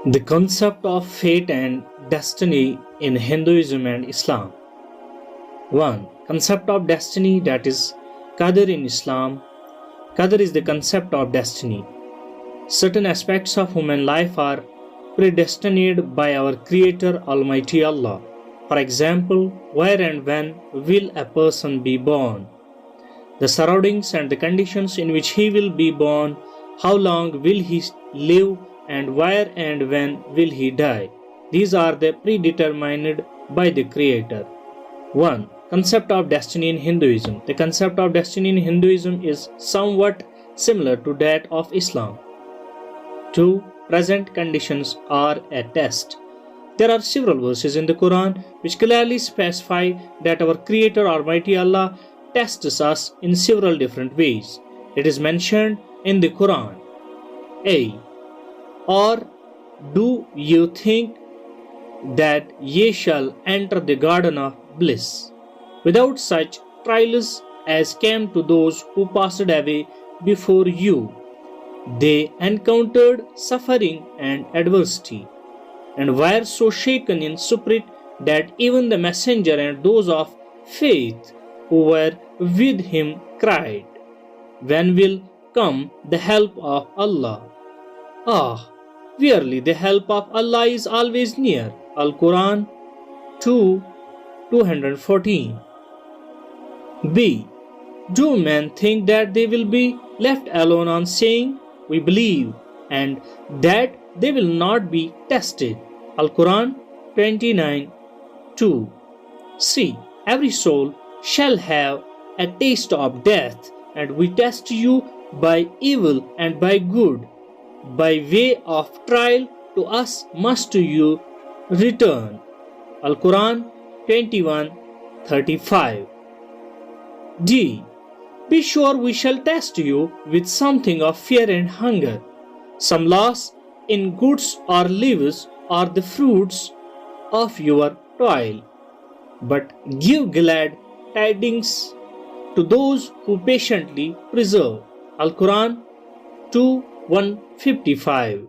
The concept of fate and destiny in Hinduism and Islam. 1. Concept of destiny, that is Qadr in Islam. Qadr is the concept of destiny. Certain aspects of human life are predestined by our Creator Almighty Allah. For example, where and when will a person be born? The surroundings and the conditions in which he will be born, how long will he live, and where and when will he die. These are the predetermined by the Creator. 1. Concept of destiny in Hinduism. The concept of destiny in Hinduism is somewhat similar to that of Islam. 2. Present conditions are a test. There are several verses in the Quran which clearly specify that our Creator Almighty Allah tests us in several different ways. It is mentioned in the Quran. A. Or do you think that ye shall enter the garden of bliss without such trials as came to those who passed away before you? They encountered suffering and adversity, and were so shaken in spirit that even the messenger and those of faith who were with him cried, when will come the help of Allah? Ah, verily the help of Allah is always near. Al-Quran 2:214. B. Do men think that they will be left alone on saying, we believe, and that they will not be tested? Al-Quran 29:2. C. Every soul shall have a taste of death, and we test you by evil and by good. By way of trial to us must you return. Al-Quran 21:35. D. Be sure we shall test you with something of fear and hunger, some loss in goods or lives or the fruits of your toil. But give glad tidings to those who patiently persevere. Al-Quran 2:155.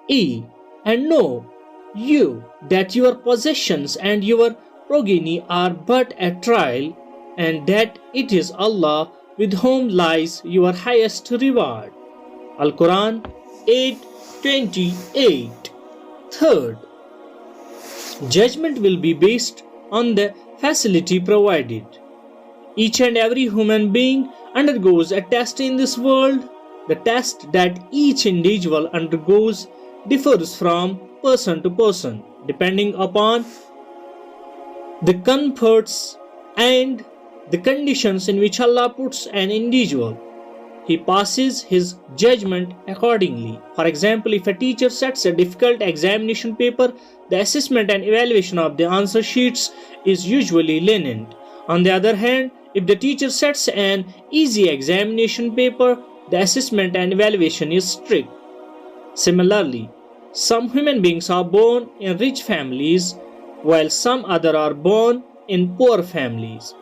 E. And know you that your possessions and your progeny are but a trial, and that it is Allah with whom lies your highest reward. Al-Quran 8:28. Third, judgment will be based on the facility provided. Each and every human being undergoes a test in this world. The test that each individual undergoes differs from person to person, depending upon the comforts and the conditions in which Allah puts an individual. He passes his judgment accordingly. For example, if a teacher sets a difficult examination paper, the assessment and evaluation of the answer sheets is usually lenient. On the other hand, if the teacher sets an easy examination paper, the assessment and evaluation is strict. Similarly, some human beings are born in rich families, while some other are born in poor families.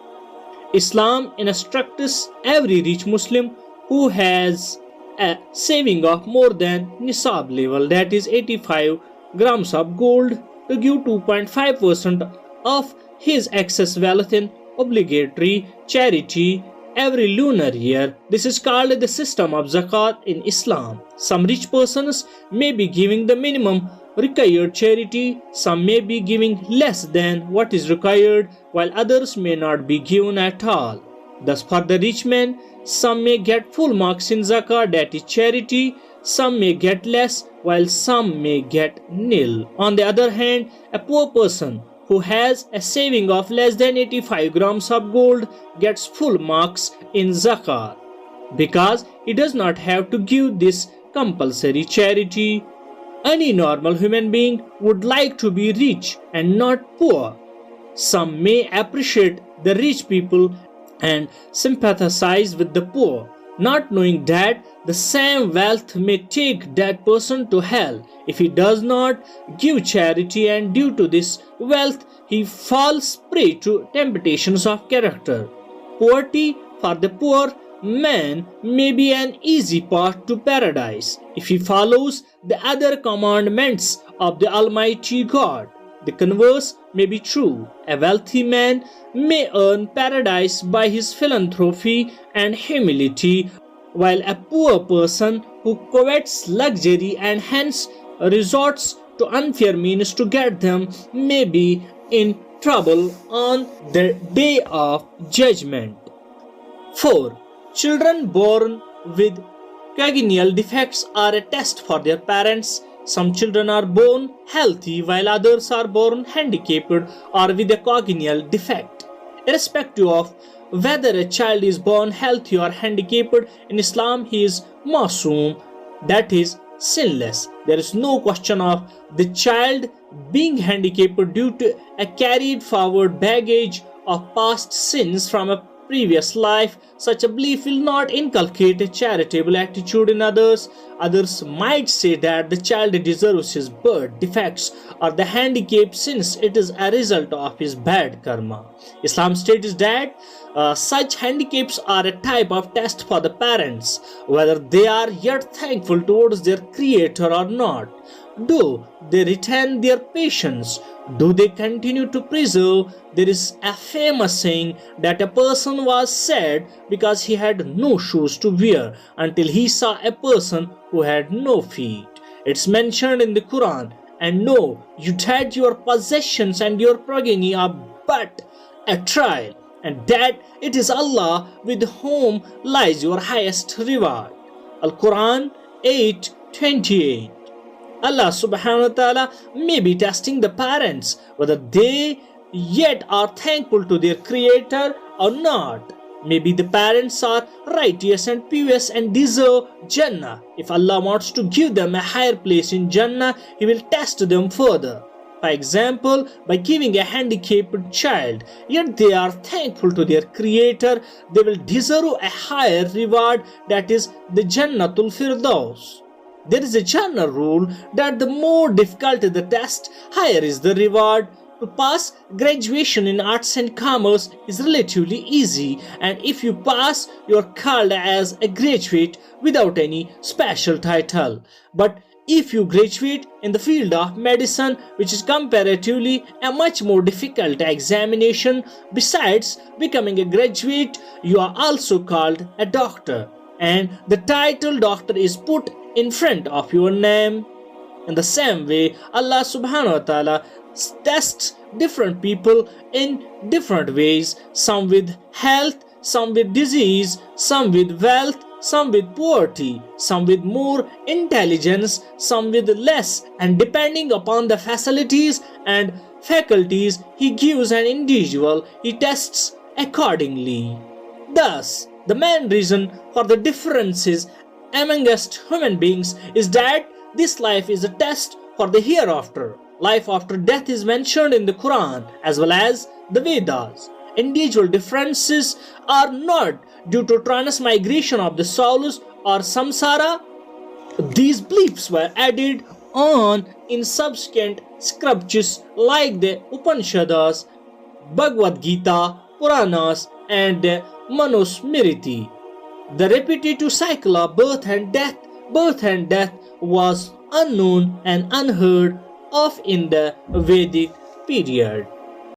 Islam instructs every rich Muslim who has a saving of more than nisab level, that is 85 grams of gold, to give 2.5% of his excess wealth in obligatory charity every lunar year. This is called the system of zakat in Islam. Some rich persons may be giving the minimum required charity, some may be giving less than what is required, while others may not be given at all. Thus, for the rich men, some may get full marks in zakat, that is charity, some may get less, while some may get nil. On the other hand, a poor person who has a saving of less than 85 grams of gold gets full marks in zakat, because he does not have to give this compulsory charity. Any normal human being would like to be rich and not poor. Some may appreciate the rich people and sympathize with the poor, not knowing that the same wealth may take that person to hell if he does not give charity, and due to this wealth he falls prey to temptations of character. Poverty for the poor man may be an easy path to paradise if he follows the other commandments of the Almighty God. The converse may be true. A wealthy man may earn paradise by his philanthropy and humility, while a poor person who covets luxury and hence resorts to unfair means to get them may be in trouble on the day of judgment. 4. Children born with congenital defects are a test for their parents. Some children are born healthy while others are born handicapped or with a congenital defect. Irrespective of whether a child is born healthy or handicapped, in Islam he is masoom, that is sinless. There is no question of the child being handicapped due to a carried forward baggage of past sins from a previous life. Such a belief will not inculcate a charitable attitude in others. Others might say that the child deserves his birth defects or the handicap since it is a result of his bad karma. Islam states that such handicaps are a type of test for the parents, whether they are yet thankful towards their creator or not. Do they retain their patience? Do they continue to preserve? There is a famous saying that a person was sad because he had no shoes to wear until he saw a person who had no feet. It's mentioned in the Quran, and know you that your possessions and your progeny are but a trial, and that it is Allah with whom lies your highest reward. Al-Quran 8:28. Allah subhanahu wa ta'ala may be testing the parents whether they yet are thankful to their creator or not. Maybe the parents are righteous and pious and deserve Jannah. If Allah wants to give them a higher place in Jannah, He will test them further. For example, by giving a handicapped child, yet they are thankful to their creator, they will deserve a higher reward, that is the Jannatul Firdaus. There is a general rule that the more difficult the test, higher is the reward. To pass graduation in arts and commerce is relatively easy, and if you pass, you are called as a graduate without any special title. But if you graduate in the field of medicine, which is comparatively a much more difficult examination, besides becoming a graduate, you are also called a doctor, and the title doctor is put in front of your name. In the same way, Allah subhanahu wa ta'ala tests different people in different ways, some with health, some with disease, some with wealth, some with poverty, some with more intelligence, some with less, and depending upon the facilities and faculties He gives an individual, He tests accordingly. Thus, the main reason for the differences amongst human beings is that this life is a test for the hereafter. Life after death is mentioned in the Quran as well as the Vedas. Individual differences are not due to transmigration of the souls or samsara. These beliefs were added on in subsequent scriptures like the Upanishads, Bhagavad Gita, Puranas, and the Manusmriti. The repetitive cycle of birth and death was unknown and unheard of in the Vedic period.